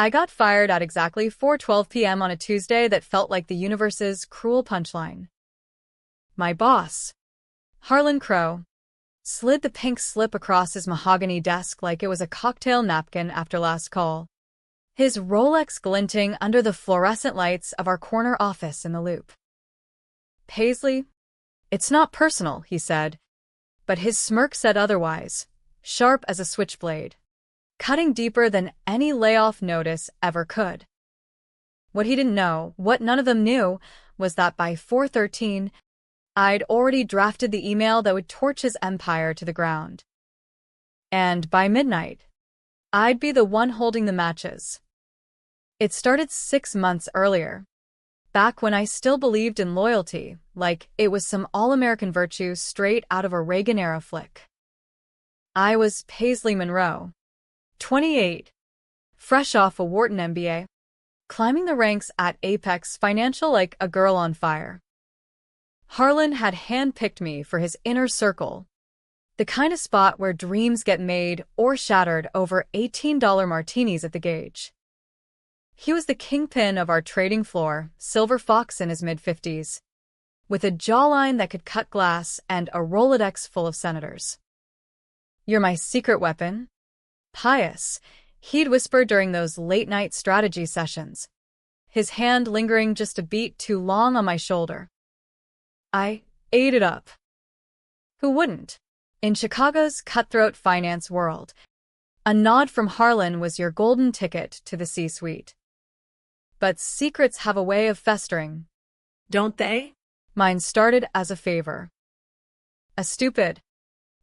I got fired at exactly 4:12 p.m. on a Tuesday that felt like the universe's cruel punchline. My boss, Harlan Crow, slid the pink slip across his mahogany desk like it was a cocktail napkin after last call, his Rolex glinting under the fluorescent lights of our corner office in the Loop. Paisley, it's not personal, he said, but his smirk said otherwise, sharp as a switchblade, cutting deeper than any layoff notice ever could. What he didn't know, what none of them knew, was that by 4:13, I'd already drafted the email that would torch his empire to the ground. And by midnight, I'd be the one holding the matches. It started 6 months earlier, back when I still believed in loyalty, like it was some all-American virtue straight out of a Reagan-era flick. I was Paisley Monroe, 28, fresh off a Wharton MBA, climbing the ranks at Apex Financial like a girl on fire. Harlan had handpicked me for his inner circle, the kind of spot where dreams get made or shattered over $18 martinis at the gauge. He was the kingpin of our trading floor, silver fox in his mid-50s, with a jawline that could cut glass and a Rolodex full of senators. "You're my secret weapon, Pius," he'd whisper during those late-night strategy sessions, his hand lingering just a beat too long on my shoulder. I ate it up. Who wouldn't? In Chicago's cutthroat finance world, a nod from Harlan was your golden ticket to the C-suite. But secrets have a way of festering, don't they? Mine started as a favor. A stupid,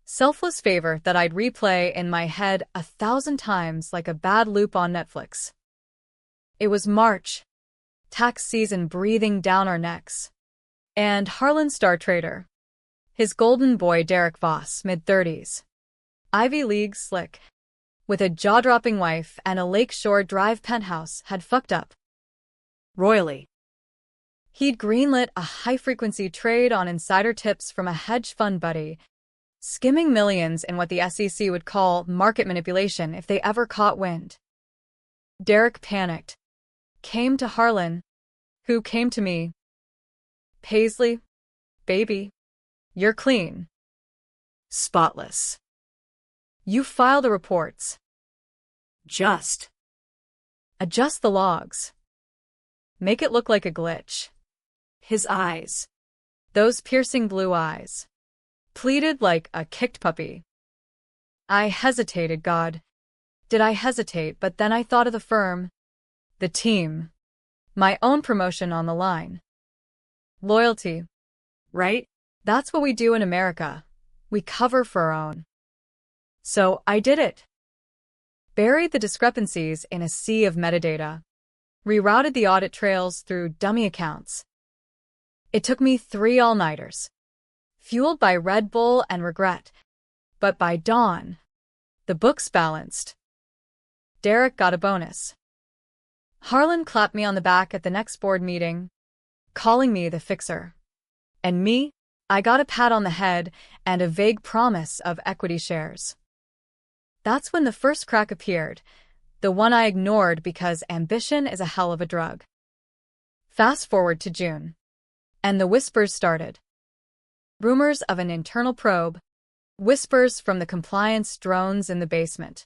selfless favor that I'd replay in my head 1,000 times like a bad loop on Netflix. It was March, tax season breathing down our necks, and Harlan Star Trader, his golden boy Derek Voss, mid-30s, Ivy League slick, with a jaw-dropping wife and a Lakeshore Drive penthouse, had fucked up royally. He'd greenlit a high-frequency trade on insider tips from a hedge fund buddy, skimming millions in what the SEC would call market manipulation if they ever caught wind. Derek panicked, came to Harlan, who came to me. "Paisley, baby, you're clean. Spotless. You file the reports. Just adjust the logs. Make it look like a glitch." His eyes, those piercing blue eyes, pleaded like a kicked puppy. I hesitated, God. Did I hesitate? But then I thought of the firm, the team, my own promotion on the line. Loyalty, right? That's what we do in America. We cover for our own. So I did it. Buried the discrepancies in a sea of metadata. Rerouted the audit trails through dummy accounts. It took me 3 all-nighters, fueled by Red Bull and regret. But by dawn, the books balanced. Derek got a bonus. Harlan clapped me on the back at the next board meeting, calling me the fixer. And me, I got a pat on the head and a vague promise of equity shares. That's when the first crack appeared, the one I ignored because ambition is a hell of a drug. Fast forward to June, and the whispers started. Rumors of an internal probe, whispers from the compliance drones in the basement.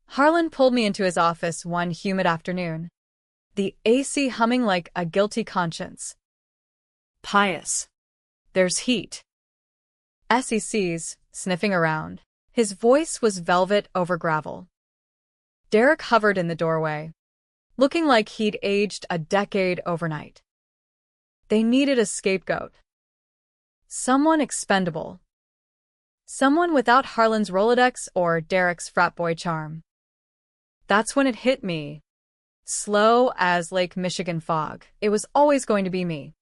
Harlan pulled me into his office one humid afternoon, the AC humming like a guilty conscience. "Pius, there's heat." SEC's sniffing around. His voice was velvet over gravel. Derek hovered in the doorway, looking like he'd aged a decade overnight. They needed a scapegoat. Someone expendable. Someone without Harlan's Rolodex or Derek's frat boy charm. That's when it hit me. Slow as Lake Michigan fog. It was always going to be me.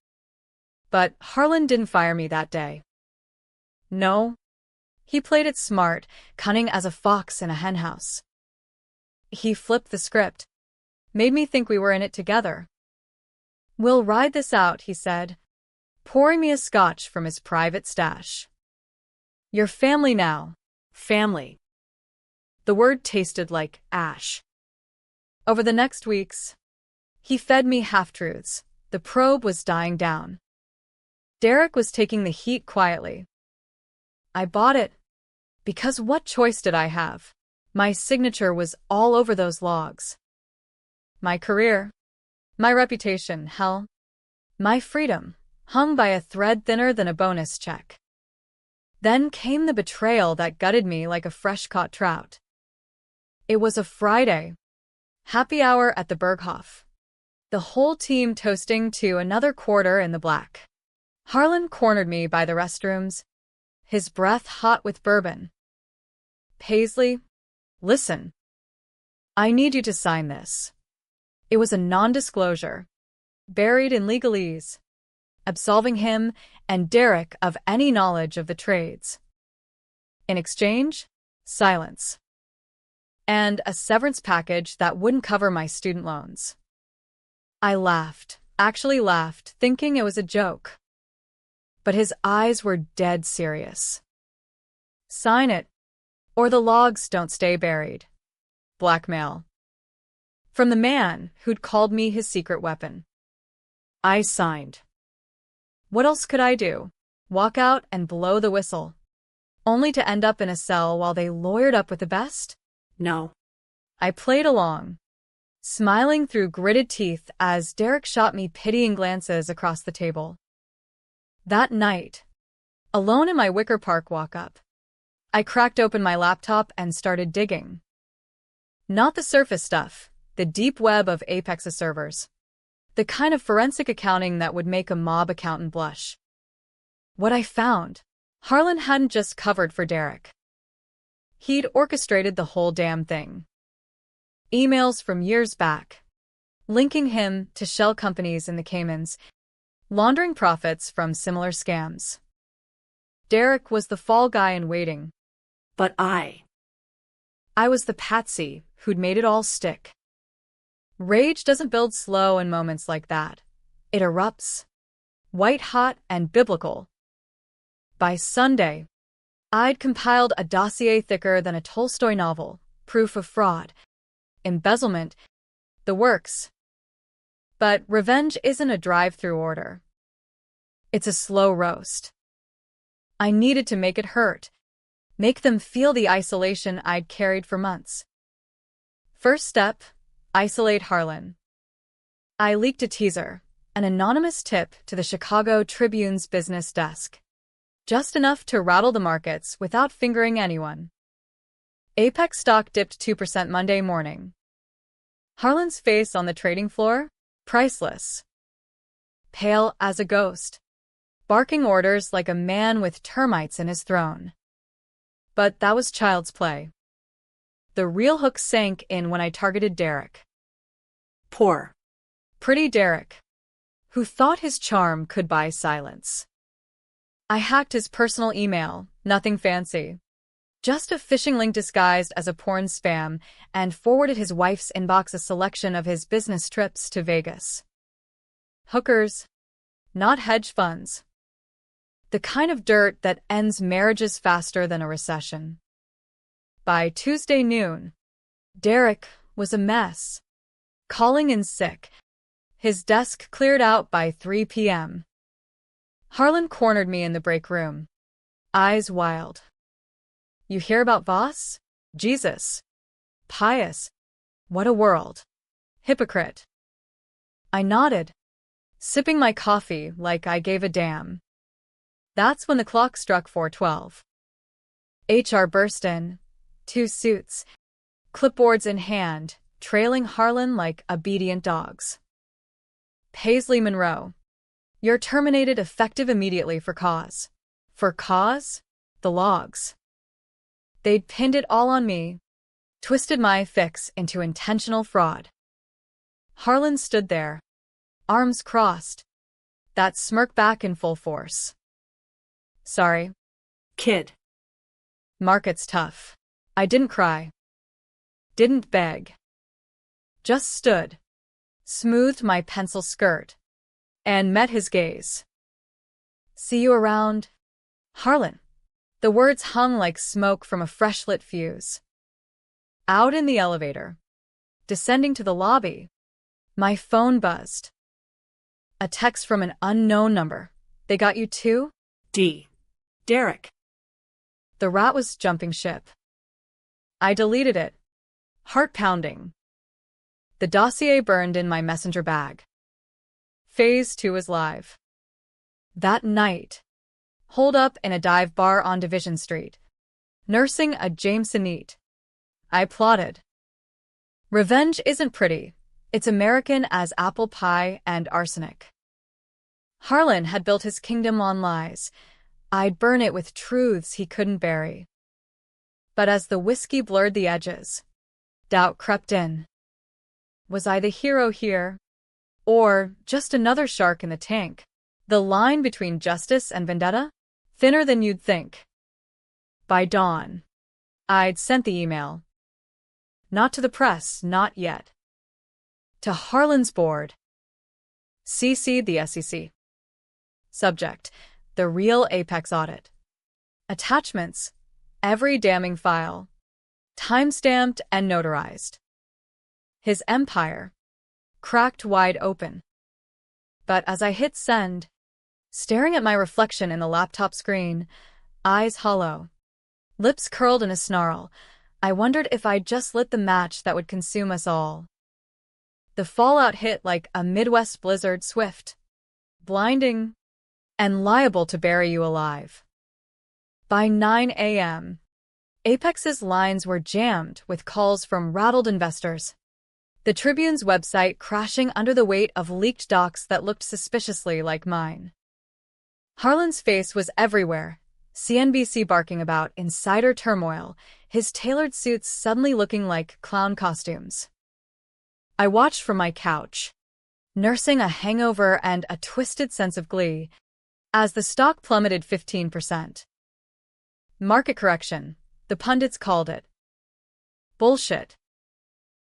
But Harlan didn't fire me that day. No. He played it smart, cunning as a fox in a henhouse. He flipped the script, made me think we were in it together. "We'll ride this out," he said, pouring me a scotch from his private stash. "You're family now." Family. The word tasted like ash. Over the next weeks, he fed me half-truths. The probe was dying down. Derek was taking the heat quietly. I bought it. Because what choice did I have? My signature was all over those logs. My career, my reputation, hell, my freedom, hung by a thread thinner than a bonus check. Then came the betrayal that gutted me like a fresh-caught trout. It was a Friday. Happy hour at the Berghof. The whole team toasting to another quarter in the black. Harlan cornered me by the restrooms, his breath hot with bourbon. Paisley, listen. I need you to sign this. It was a non-disclosure, buried in legalese, absolving him and Derek of any knowledge of the trades. In exchange, silence. And a severance package that wouldn't cover my student loans. I laughed, actually laughed, thinking it was a joke. But his eyes were dead serious. Sign it, or the logs don't stay buried. Blackmail. From the man who'd called me his secret weapon. I signed. What else could I do? Walk out and blow the whistle, only to end up in a cell while they lawyered up with the best? No. I played along, smiling through gritted teeth as Derek shot me pitying glances across the table. That night, alone in my Wicker Park walk-up, I cracked open my laptop and started digging. Not the surface stuff, the deep web of Apex's servers. The kind of forensic accounting that would make a mob accountant blush. What I found, Harlan hadn't just covered for Derek. He'd orchestrated the whole damn thing. Emails from years back, linking him to shell companies in the Caymans, laundering profits from similar scams. Derek was the fall guy in waiting. But I was the patsy who'd made it all stick. Rage doesn't build slow in moments like that. It erupts, white-hot and biblical. By Sunday, I'd compiled a dossier thicker than a Tolstoy novel, proof of fraud, embezzlement, the works. But revenge isn't a drive-through order. It's a slow roast. I needed to make it hurt, make them feel the isolation I'd carried for months. First step, isolate Harlan. I leaked a teaser, an anonymous tip to the Chicago Tribune's business desk. Just enough to rattle the markets without fingering anyone. Apex stock dipped 2% Monday morning. Harlan's face on the trading floor? Priceless. Pale as a ghost. Barking orders like a man with termites in his throne. But that was child's play. The real hook sank in when I targeted Derek. Poor. Pretty Derek, who thought his charm could buy silence. I hacked his personal email, nothing fancy. Just a phishing link disguised as a porn spam, and forwarded his wife's inbox a selection of his business trips to Vegas. Hookers, not hedge funds. The kind of dirt that ends marriages faster than a recession. By Tuesday noon, Derek was a mess. Calling in sick. His desk cleared out by 3 p.m. Harlan cornered me in the break room. Eyes wild. You hear about Voss? Jesus. Pious. What a world. Hypocrite. I nodded, sipping my coffee like I gave a damn. That's when the clock struck 4:12. HR burst in, 2 suits, clipboards in hand, trailing Harlan like obedient dogs. Paisley Monroe. You're terminated effective immediately for cause. For cause? The logs. They'd pinned it all on me, twisted my fix into intentional fraud. Harlan stood there, arms crossed, that smirk back in full force. Sorry. Kid. Market's tough. I didn't cry. Didn't beg. Just stood, smoothed my pencil skirt, and met his gaze. See you around, Harlan. The words hung like smoke from a fresh-lit fuse. Out in the elevator, Descending to the lobby, my phone buzzed. A text from an unknown number. They got you too? D. Derek. The rat was jumping ship. I deleted it. Heart pounding. The dossier burned in my messenger bag. Phase 2 was live. That night, holed up in a dive bar on Division Street, nursing a Jamesonite, I plotted. Revenge isn't pretty. It's American as apple pie and arsenic. Harlan had built his kingdom on lies. I'd burn it with truths he couldn't bury. But as the whiskey blurred the edges, doubt crept in. Was I the hero here? Or just another shark in the tank? The line between justice and vendetta? Thinner than you'd think. By dawn, I'd sent the email. Not to the press, not yet. To Harlan's board. CC'd the SEC. Subject: the real Apex audit. Attachments: every damning file. Time-stamped and notarized. His empire. Cracked wide open. But as I hit send, staring at my reflection in the laptop screen, eyes hollow, lips curled in a snarl, I wondered if I'd just lit the match that would consume us all. The fallout hit like a Midwest blizzard, swift, blinding, and liable to bury you alive. By 9 a.m., Apex's lines were jammed with calls from rattled investors. The Tribune's website crashing under the weight of leaked docs that looked suspiciously like mine. Harlan's face was everywhere, CNBC barking about insider turmoil, his tailored suits suddenly looking like clown costumes. I watched from my couch, nursing a hangover and a twisted sense of glee, as the stock plummeted 15%. Market correction, the pundits called it. Bullshit.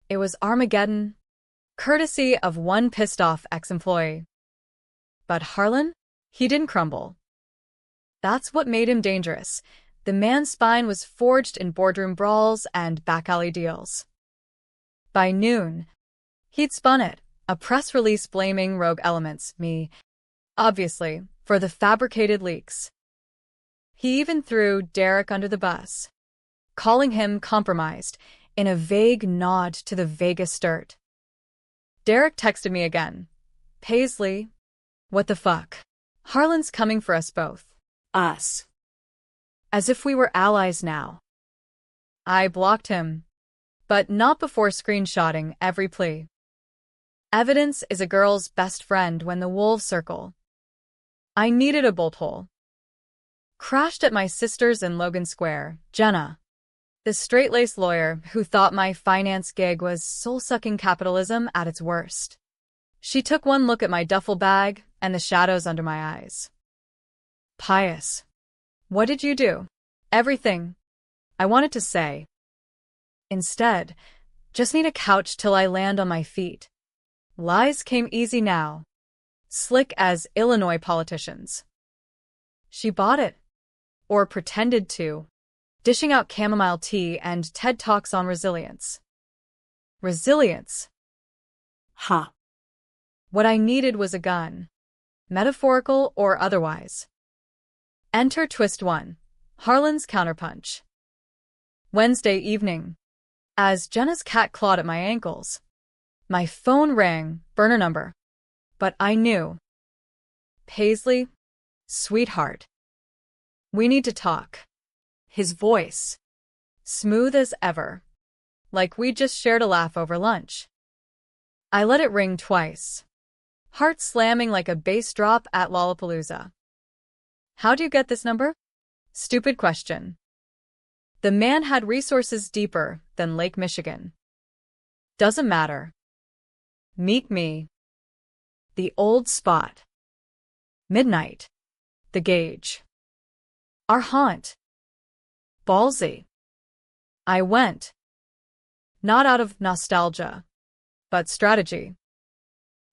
It was Armageddon, courtesy of one pissed-off ex-employee. But Harlan? He didn't crumble. That's what made him dangerous. The man's spine was forged in boardroom brawls and back-alley deals. By noon, he'd spun it, a press release blaming rogue elements, me, obviously, for the fabricated leaks. He even threw Derek under the bus, calling him compromised, in a vague nod to the Vegas dirt. Derek texted me again. Paisley, what the fuck? Harlan's coming for us both. Us. As if we were allies now. I blocked him, but not before screenshotting every plea. Evidence is a girl's best friend when the wolves circle. I needed a bolt hole. Crashed at my sister's in Logan Square, Jenna, the straight-laced lawyer who thought my finance gig was soul-sucking capitalism at its worst. She took one look at my duffel bag and the shadows under my eyes. Pious. What did you do? Everything. I wanted to say. Instead, just need a couch till I land on my feet. Lies came easy now. Slick as Illinois politicians. She bought it. Or pretended to. Dishing out chamomile tea and TED Talks on resilience. Resilience. Ha. What I needed was a gun. Metaphorical or otherwise. Enter twist 1. Harlan's counterpunch. Wednesday evening. As Jenna's cat clawed at my ankles, my phone rang, burner number. But I knew. Paisley, sweetheart. We need to talk. His voice, smooth as ever, like we just shared a laugh over lunch. I let it ring twice, heart slamming like a bass drop at Lollapalooza. How'd you get this number? Stupid question. The man had resources deeper than Lake Michigan. Doesn't matter. Meet me. The old spot. Midnight. The gauge. Our haunt. Ballsy. I went. Not out of nostalgia, but strategy.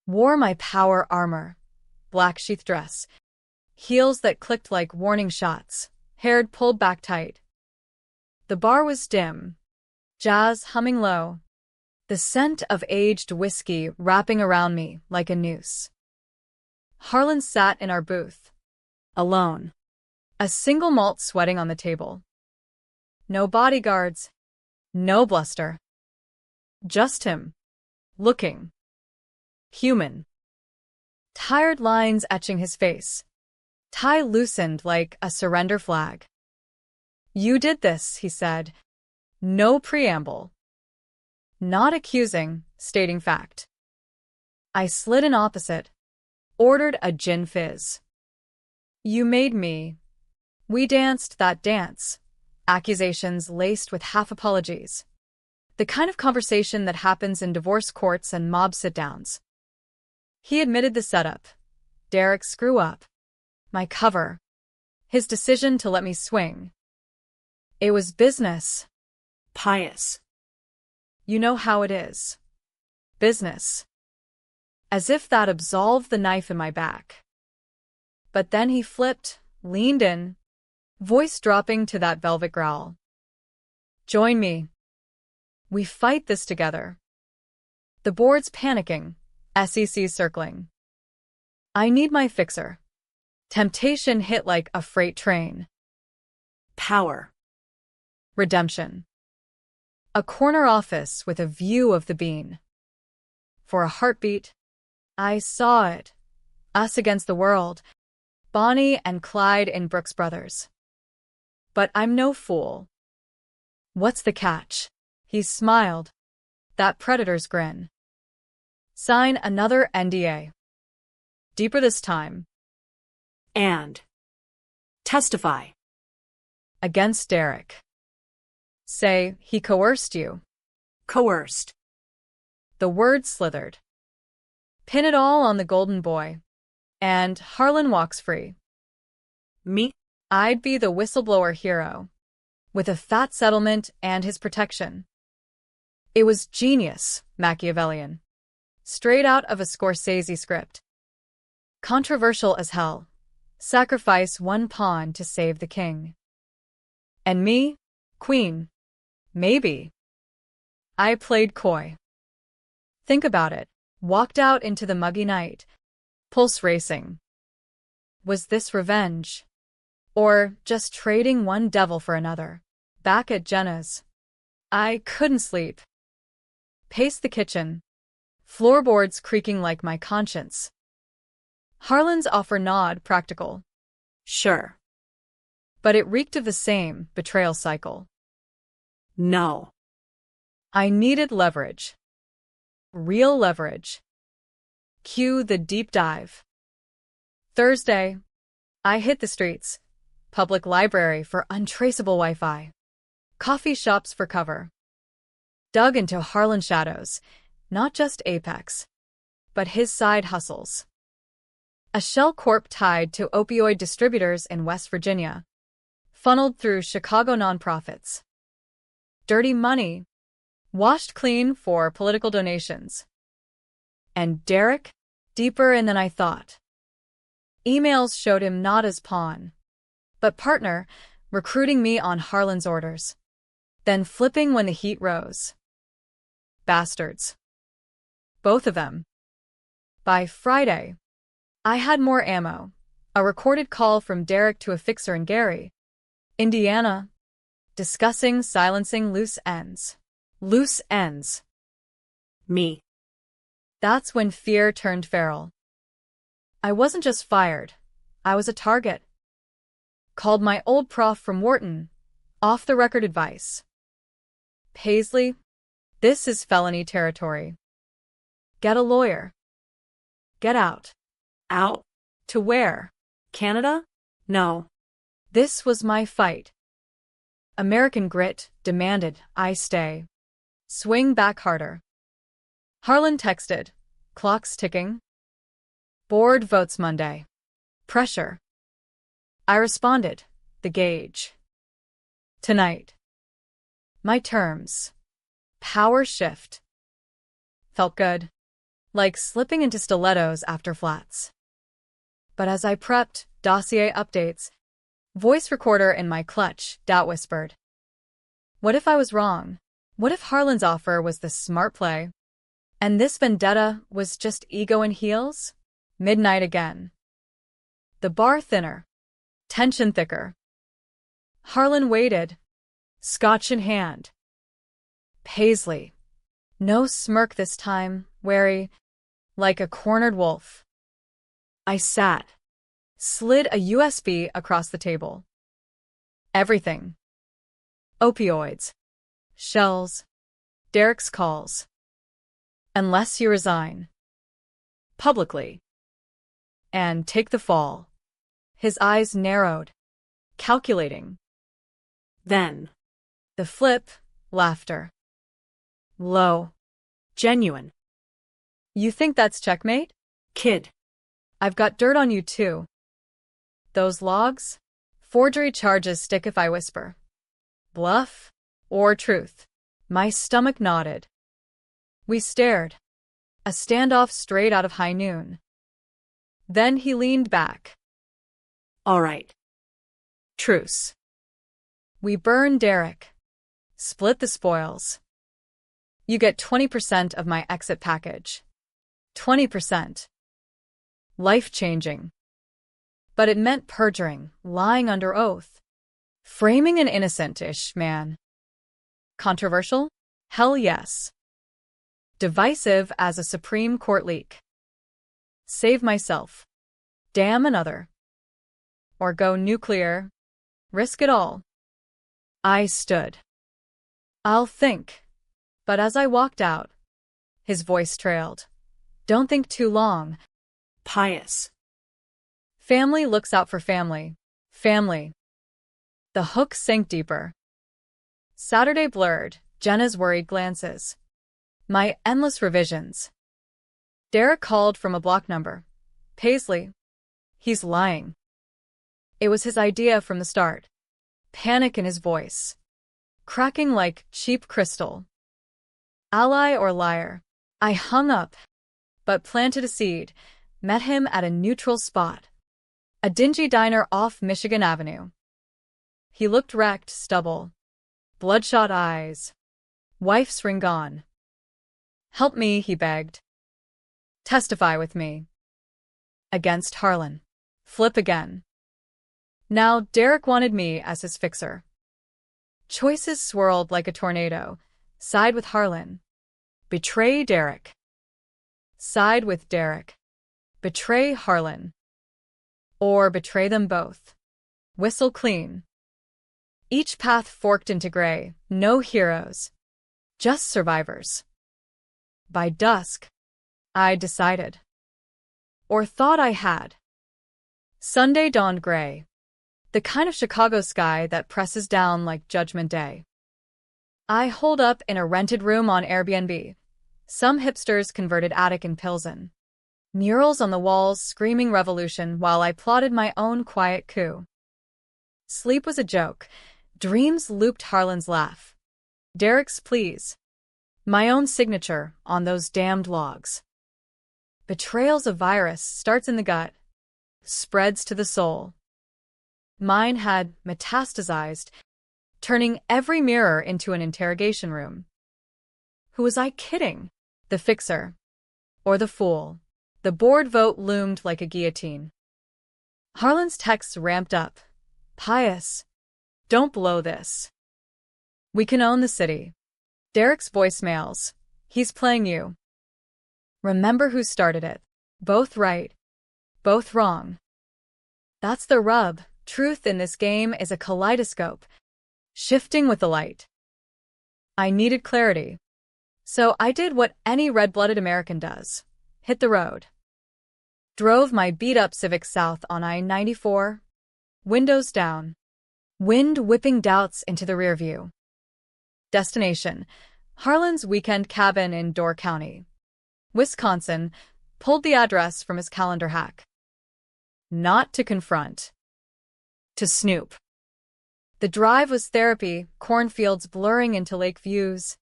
Wore my power armor, black sheath dress, heels that clicked like warning shots, hair pulled back tight. The bar was dim, jazz humming low, the scent of aged whiskey wrapping around me like a noose. Harlan sat in our booth, alone, a single malt sweating on the table. No bodyguards, no bluster. Just him, looking human. Tired lines etching his face, tie loosened like a surrender flag. "You did this," he said. No preamble. Not accusing, stating fact. I slid in opposite, ordered a gin fizz. "You made me." We danced that dance, accusations laced with half apologies. The kind of conversation that happens in divorce courts and mob sit-downs. He admitted the setup. Derek's screw-up. My cover. His decision to let me swing. It was business. Pious. You know how it is. Business. As if that absolved the knife in my back. But then he flipped, leaned in, voice dropping to that velvet growl. "Join me. We fight this together." The board's panicking, SEC circling. I need my fixer. Temptation hit like a freight train. Power. Redemption. A corner office with a view of the bean. For a heartbeat, I saw it. Us against the world. Bonnie and Clyde in Brooks Brothers. But I'm no fool. What's the catch? He smiled. That predator's grin. Sign another NDA. Deeper this time. And. Testify. Against Derek. Say he coerced you. Coerced. The word slithered. Pin it all on the golden boy. And Harlan walks free. Me? I'd be the whistleblower hero. With a fat settlement and his protection. It was genius, Machiavellian. Straight out of a Scorsese script. Controversial as hell. Sacrifice one pawn to save the king. And me, queen. Maybe. I played coy. Think about it. Walked out into the muggy night. Pulse racing. Was this revenge? Or just trading one devil for another? Back at Jenna's. I couldn't sleep. Paced the kitchen. Floorboards creaking like my conscience. Harlan's offer nod practical. Sure. But it reeked of the same betrayal cycle. No. I needed leverage. Real leverage. Cue the deep dive. Thursday, I hit the streets. Public library for untraceable Wi-Fi. Coffee shops for cover. Dug into Harlan shadows, not just Apex, but his side hustles. A shell corp tied to opioid distributors in West Virginia, funneled through Chicago nonprofits. Dirty money, washed clean for political donations. And Derek, deeper in than I thought. Emails showed him not as pawn, but partner, recruiting me on Harlan's orders. Then flipping when the heat rose. Bastards. Both of them. By Friday, I had more ammo. A recorded call from Derek to a fixer in Gary, Indiana, discussing silencing loose ends. Loose ends. Me. That's when fear turned feral. I wasn't just fired. I was a target. Called my old prof from Wharton. Off-the-record advice. Paisley, this is felony territory. Get a lawyer. Get out. Out? To where? Canada? No. This was my fight. American grit demanded I stay. Swing back harder. Harlan texted. Clock's ticking. Board votes Monday. Pressure. I responded. The gauge. Tonight. My terms. Power shift. Felt good. Like slipping into stilettos after flats. But as I prepped, dossier updates, voice recorder in my clutch, doubt whispered. What if I was wrong? What if Harlan's offer was the smart play, and this vendetta was just ego and heels? Midnight again. The bar thinner. Tension thicker. Harlan waited, scotch in hand. Paisley. No smirk this time, wary, like a cornered wolf. I sat, slid a USB across the table. Everything. Opioids. Shells. Derek's calls. Unless you resign. Publicly. And take the fall. His eyes narrowed, calculating. Then. The flip, laughter. Low. Genuine. You think that's checkmate? Kid. I've got dirt on you too. Those logs? Forgery charges stick if I whisper. Bluff? Or truth? My stomach nodded. We stared. A standoff straight out of High Noon. Then he leaned back. All right. Truce. We burn Derek. Split the spoils. You get 20% of my exit package. 20%. Life-changing. But it meant perjuring, lying under oath. Framing an innocent-ish man. Controversial? Hell yes. Divisive as a Supreme Court leak. Save myself. Damn another. Or go nuclear. Risk it all. I stood. I'll think. But as I walked out, his voice trailed. Don't think too long. Pious. Family looks out for family. Family. The hook sank deeper. Saturday blurred, Jenna's worried glances. My endless revisions. Derek called from a block number. Paisley. He's lying. It was his idea from the start. Panic in his voice. Cracking like cheap crystal. Ally or liar? I hung up, but planted a seed, met him at a neutral spot. A dingy diner off Michigan Avenue. He looked wrecked, stubble. Bloodshot eyes. Wife's ring gone. Help me, he begged. Testify with me. Against Harlan. Flip again. Now Derek wanted me as his fixer. Choices swirled like a tornado. Side with Harlan. Betray Derek. Side with Derek. Betray Harlan. Or betray them both. Whistle clean. Each path forked into gray, no heroes. Just survivors. By dusk, I decided. Or thought I had. Sunday dawned gray. The kind of Chicago sky that presses down like Judgment Day. I holed up in a rented room on Airbnb. Some hipsters converted attic in Pilsen. Murals on the walls screaming revolution while I plotted my own quiet coup. Sleep was a joke. Dreams looped Harlan's laugh. Derek's pleas. My own signature on those damned logs. Betrayal's a virus, starts in the gut, spreads to the soul. Mine had metastasized, turning every mirror into an interrogation room. Who was I kidding? The fixer. Or the fool? The board vote loomed like a guillotine. Harlan's texts ramped up. Pious. Don't blow this. We can own the city. Derek's voicemails. He's playing you. Remember who started it. Both right. Both wrong. That's the rub. Truth in this game is a kaleidoscope, shifting with the light. I needed clarity. So I did what any red-blooded American does. Hit the road. Drove my beat-up Civic south on I-94. Windows down. Wind whipping doubts into the rear view. Destination: Harlan's weekend cabin in Door County, Wisconsin. Pulled the address from his calendar hack. Not to confront. To snoop. The drive was therapy, cornfields blurring into lake views.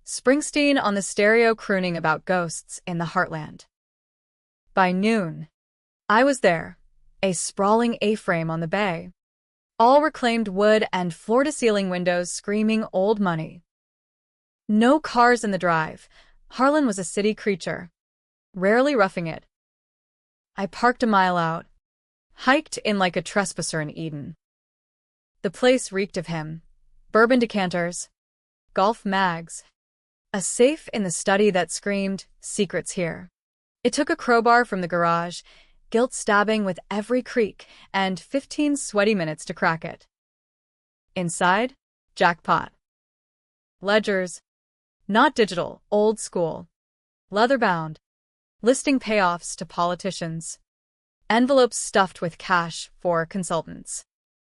Springsteen on the stereo crooning about ghosts in the heartland. By noon, I was there, a sprawling A-frame on the bay. All reclaimed wood and floor-to-ceiling windows screaming old money. No cars in the drive. Harlan was a city creature, rarely roughing it. I parked a mile out, hiked in like a trespasser in Eden. The place reeked of him. Bourbon decanters, golf mags, a safe in the study that screamed, "Secrets here." It took a crowbar from the garage, guilt stabbing with every creak, and 15 sweaty minutes to crack it. Inside, jackpot. Ledgers, not digital, old school, leather-bound, listing payoffs to politicians, envelopes stuffed with cash for consultants,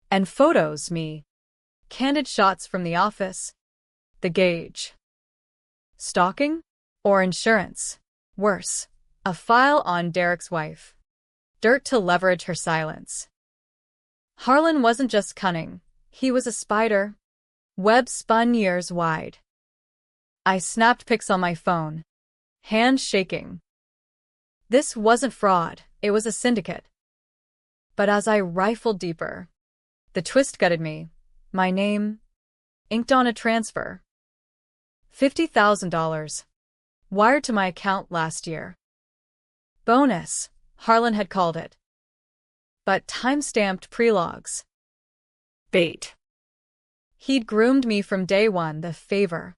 and photos, me. Candid shots from the office. The gauge. Stalking? Or insurance? Worse, a file on Derek's wife. Dirt to leverage her silence. Harlan wasn't just cunning. He was a spider. Web spun years wide. I snapped pics on my phone, hands shaking. This wasn't fraud, it was a syndicate. But as I rifled deeper, the twist gutted me. My name, inked on a transfer. $50,000. Wired to my account last year. Bonus, Harlan had called it. But time-stamped prelogs. Bait. He'd groomed me from day one, the favor.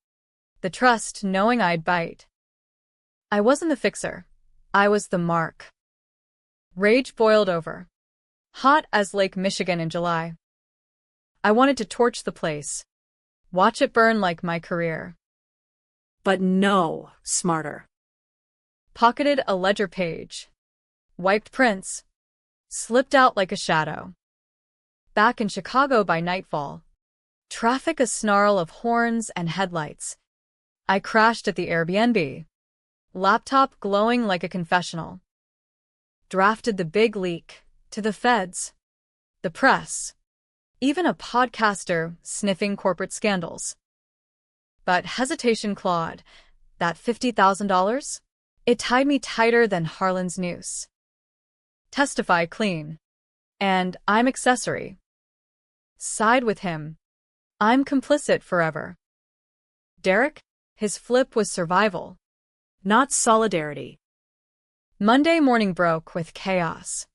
The trust, knowing I'd bite. I wasn't the fixer. I was the mark. Rage boiled over. Hot as Lake Michigan in July. I wanted to torch the place. Watch it burn like my career. But no, smarter. Pocketed a ledger page. Wiped prints. Slipped out like a shadow. Back in Chicago by nightfall. Traffic a snarl of horns and headlights. I crashed at the Airbnb. Laptop glowing like a confessional. Drafted the big leak to the feds, the press, even a podcaster sniffing corporate scandals. But hesitation clawed. That $50,000? It tied me tighter than Harlan's noose. Testify clean. And I'm accessory. Side with him. I'm complicit forever. Derek? His flip was survival. Not solidarity. Monday morning broke with chaos.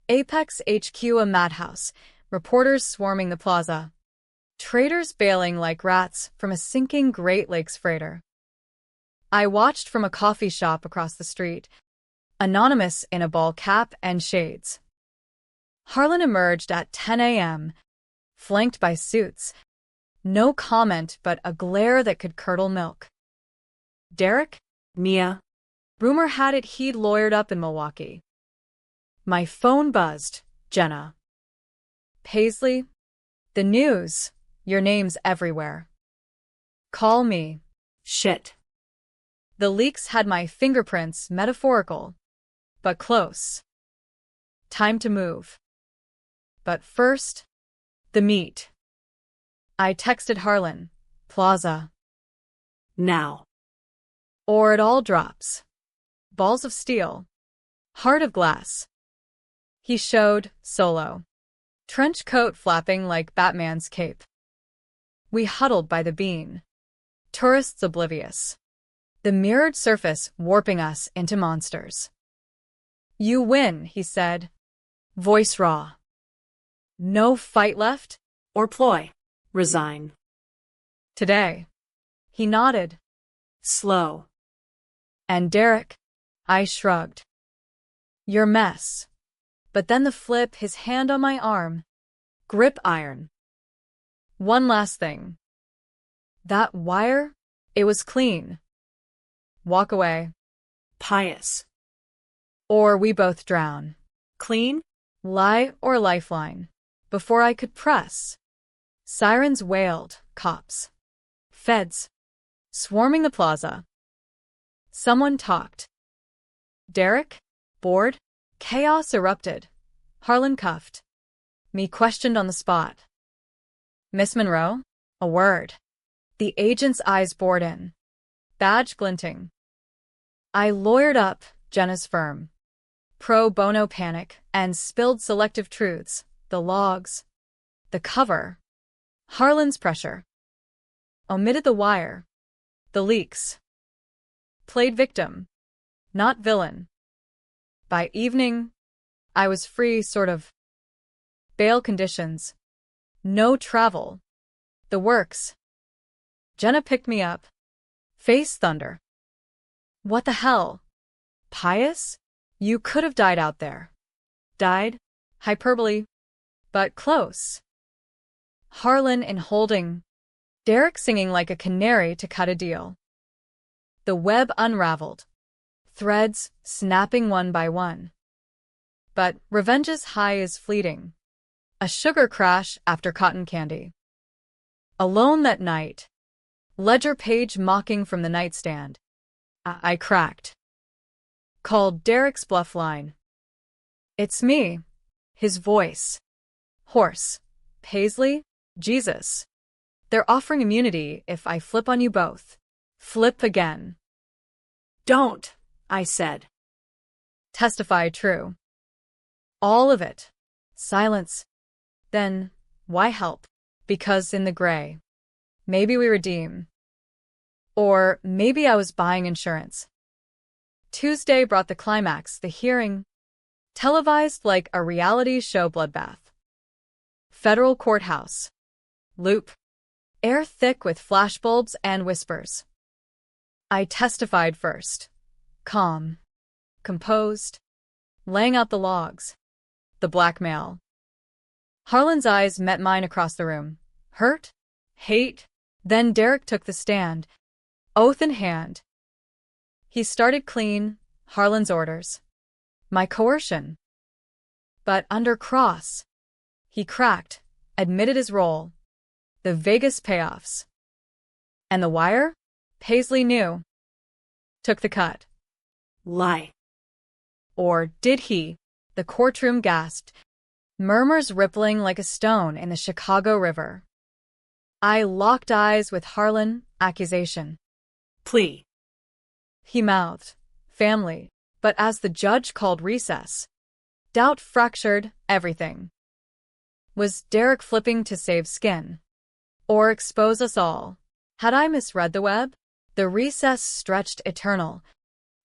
Apex HQ a madhouse, reporters swarming the plaza. Traders bailing like rats from a sinking Great Lakes freighter. I watched from a coffee shop across the street, anonymous in a ball cap and shades. Harlan emerged at 10 a.m., flanked by suits. No comment but a glare that could curdle milk. Derek? Mia. Rumor had it he'd lawyered up in Milwaukee. My phone buzzed. Jenna. Paisley? The news. Your name's everywhere. Call me. Shit. The leaks had my fingerprints, metaphorical, but close. Time to move. But first, the meat. I texted Harlan. Plaza. Now. Or it all drops. Balls of steel. Heart of glass. He showed, solo. Trench coat flapping like Batman's cape. We huddled by the bean. Tourists oblivious. The mirrored surface warping us into monsters. You win, he said. Voice raw. No fight left? Or ploy. Resign. Today. He nodded. Slow. And Derek? I shrugged. Your mess. But then the flip, his hand on my arm. Grip iron. One last thing. That wire? It was clean. Walk away. Pious. Or we both drown. Clean? Lie or lifeline. Before I could press. Sirens wailed, cops. Feds. Swarming the plaza. Someone talked. Derek? Bored? Chaos erupted. Harlan cuffed. Me questioned on the spot. Miss Monroe? A word. The agent's eyes bored in. Badge glinting. I lawyered up Jenna's firm. Pro bono panic and spilled selective truths, the logs, the cover. Harlan's pressure. Omitted the wire. The leaks. Played victim, not villain. By evening, I was free, sort of. Bail conditions. No travel. The works. Jenna picked me up. Face thunder. What the hell? Pious? You could have died out there. Died? Hyperbole. But close. Harlan in holding. Derek singing like a canary to cut a deal. The web unraveled. Threads snapping one by one. But revenge's high is fleeting. A sugar crash after cotton candy. Alone that night. Ledger page mocking from the nightstand. I cracked. Called Derek's bluff line. It's me. His voice. Hoarse. Paisley? Jesus. They're offering immunity if I flip on you both. Flip again. Don't, I said. Testify true. All of it. Silence. Then, why help? Because in the gray. Maybe we redeem. Or maybe I was buying insurance. Tuesday brought the climax, the hearing. Televised like a reality show bloodbath. Federal courthouse. Loop. Air thick with flashbulbs and whispers. I testified first. Calm. Composed. Laying out the logs. The blackmail. Harlan's eyes met mine across the room. Hurt? Hate? Then Derek took the stand. Oath in hand. He started clean, Harlan's orders. My coercion. But under cross. He cracked, admitted his role. The Vegas payoffs. And the wire? Paisley knew. Took the cut. Lie. Or did he? The courtroom gasped. Murmurs rippling like a stone in the Chicago River. I locked eyes with Harlan, accusation. Plea. He mouthed, family, but as the judge called recess, doubt fractured everything. Was Derek flipping to save skin? Or expose us all? Had I misread the web? The recess stretched eternal.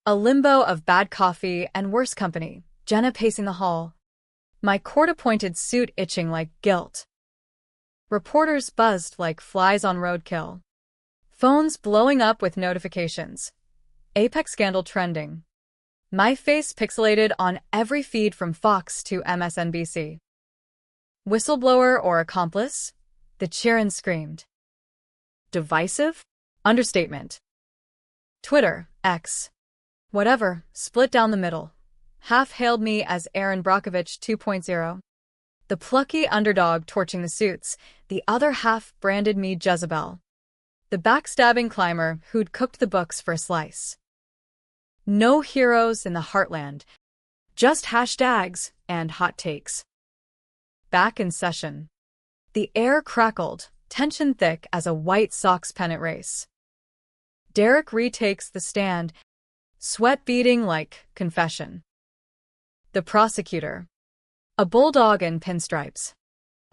A limbo of bad coffee and worse company, Jenna pacing the hall. My court-appointed suit itching like guilt. Reporters buzzed like flies on roadkill. Phones blowing up with notifications. Apex scandal trending. My face pixelated on every feed from Fox to MSNBC. Whistleblower or accomplice? The cheer-in screamed. Divisive? Understatement. Twitter, X. Whatever, split down the middle. Half hailed me as Aaron Brockovich 2.0. The plucky underdog torching the suits, the other half branded me Jezebel. The backstabbing climber who'd cooked the books for a slice. No heroes in the heartland. Just hashtags and hot takes. Back in session. The air crackled, tension thick as a White Sox pennant race. Derek retakes the stand, sweat beading like confession. The prosecutor, a bulldog in pinstripes,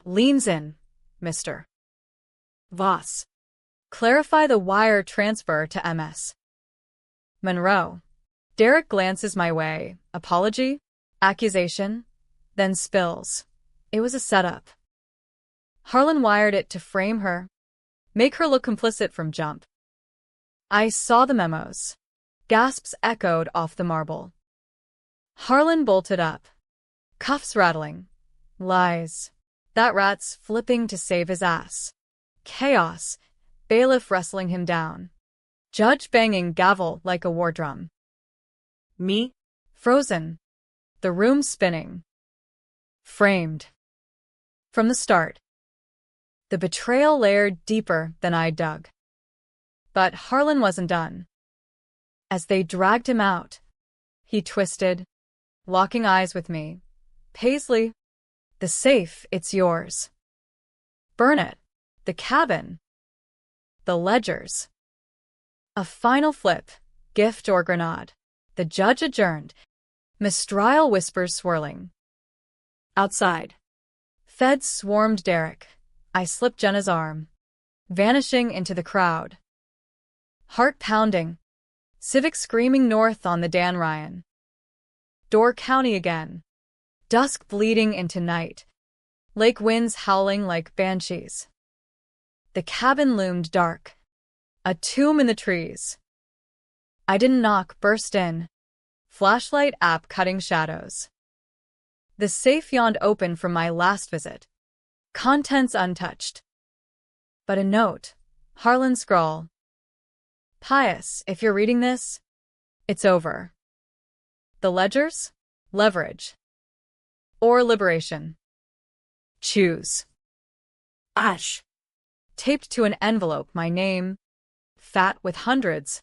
leans in, Mr. Voss. Clarify the wire transfer to MS. Monroe. Derek glances my way, apology, accusation, then spills. It was a setup. Harlan wired it to frame her, make her look complicit from jump. I saw the memos. Gasps echoed off the marble. Harlan bolted up. Cuffs rattling. Lies. That rat's flipping to save his ass. Chaos. Bailiff wrestling him down. Judge banging gavel like a war drum. Me? Frozen. The room spinning. Framed. From the start. The betrayal layered deeper than I dug. But Harlan wasn't done. As they dragged him out, he twisted, locking eyes with me. Paisley, the safe, it's yours. Burn it. The cabin. The ledgers. A final flip, gift or grenade. The judge adjourned, mistrial whispers swirling. Outside. Feds swarmed Derek. I slipped Jenna's arm, vanishing into the crowd. Heart pounding. Civic screaming north on the Dan Ryan. Door County again. Dusk bleeding into night. Lake winds howling like banshees. The cabin loomed dark. A tomb in the trees. I didn't knock, burst in. Flashlight app cutting shadows. The safe yawned open from my last visit. Contents untouched. But a note. Harlan scrawl. Pious, if you're reading this, it's over. The ledgers? Leverage. Or liberation. Choose. Ash. Taped to an envelope, my name, fat with hundreds.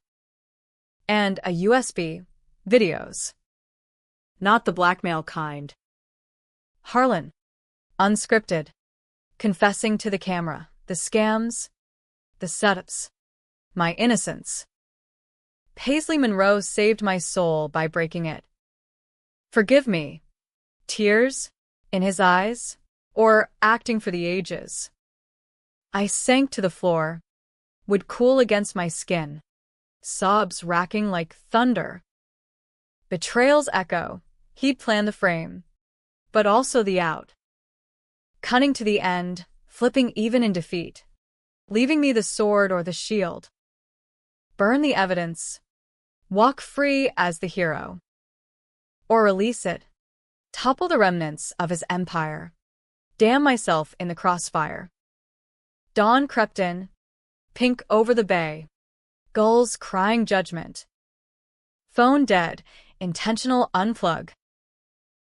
And a USB, videos. Not the blackmail kind. Harlan. Unscripted. Confessing to the camera. The scams. The setups. My innocence. Paisley Monroe saved my soul by breaking it. Forgive me. Tears? In his eyes? Or acting for the ages? I sank to the floor. Would cool against my skin. Sobs racking like thunder. Betrayal's echo. He'd planned the frame. But also the out. Cunning to the end, flipping even in defeat. Leaving me the sword or the shield. Burn the evidence. Walk free as the hero. Or release it. Topple the remnants of his empire. Damn myself in the crossfire. Dawn crept in. Pink over the bay. Gulls crying judgment. Phone dead. Intentional unplug.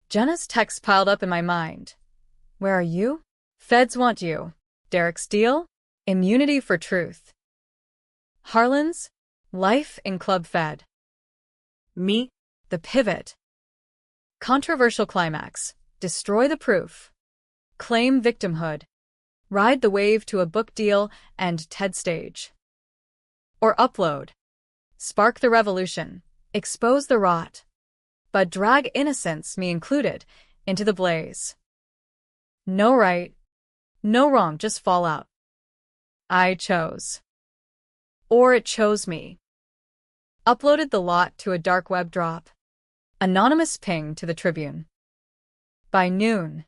Jenna's text piled up in my mind. Where are you? Feds want you. Derek Steele? Immunity for truth. Harlan's? Life in Club Fed. Me? The pivot. Controversial climax. Destroy the proof. Claim victimhood. Ride the wave to a book deal and TED stage. Or upload. Spark the revolution. Expose the rot. But drag innocence, me included, into the blaze. No right. No wrong, just fallout. I chose. Or it chose me. Uploaded the lot to a dark web drop. Anonymous ping to the Tribune. By noon.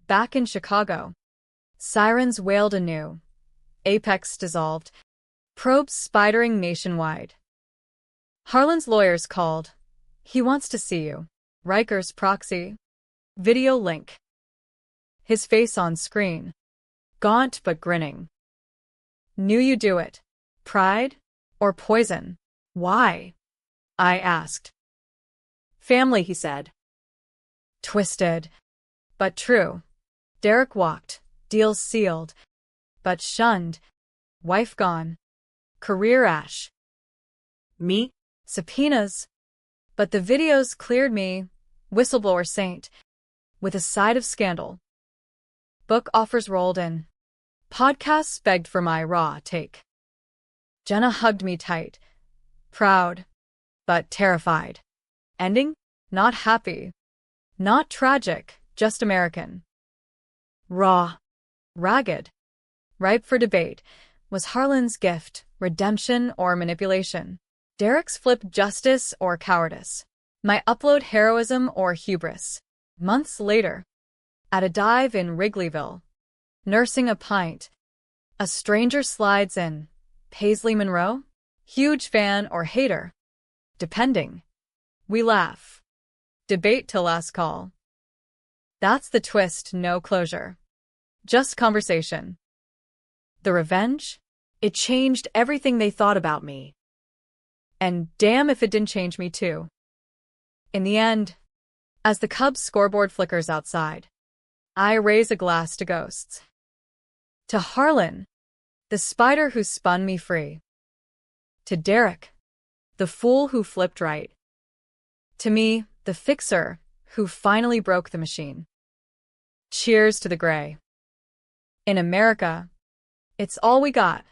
Back in Chicago. Sirens wailed anew. Apex dissolved. Probes spidering nationwide. Harlan's lawyers called. He wants to see you. Riker's proxy. Video link. His face on screen. Gaunt but grinning. Knew you do it. Pride? Or poison? Why? I asked. Family, he said. Twisted. But true. Derek walked. Deal sealed. But shunned. Wife gone. Career ash. Me? Subpoenas. But the videos cleared me. Whistleblower saint. With a side of scandal. Book offers rolled in. Podcasts begged for my raw take. Jenna hugged me tight. Proud. But terrified. Ending? Not happy. Not tragic, just American. Raw. Ragged. Ripe for debate. Was Harlan's gift redemption or manipulation? Derek's flip justice or cowardice? My upload heroism or hubris? Months later. At a dive in Wrigleyville. Nursing a pint. A stranger slides in. Paisley Monroe? Huge fan or hater? Depending. We laugh. Debate till last call. That's the twist, no closure. Just conversation. The revenge? It changed everything they thought about me. And damn if it didn't change me too. In the end, as the Cubs scoreboard flickers outside, I raise a glass to ghosts. To Harlan, the spider who spun me free. To Derek, the fool who flipped right. To me, the fixer who finally broke the machine. Cheers to the gray. In America, it's all we got.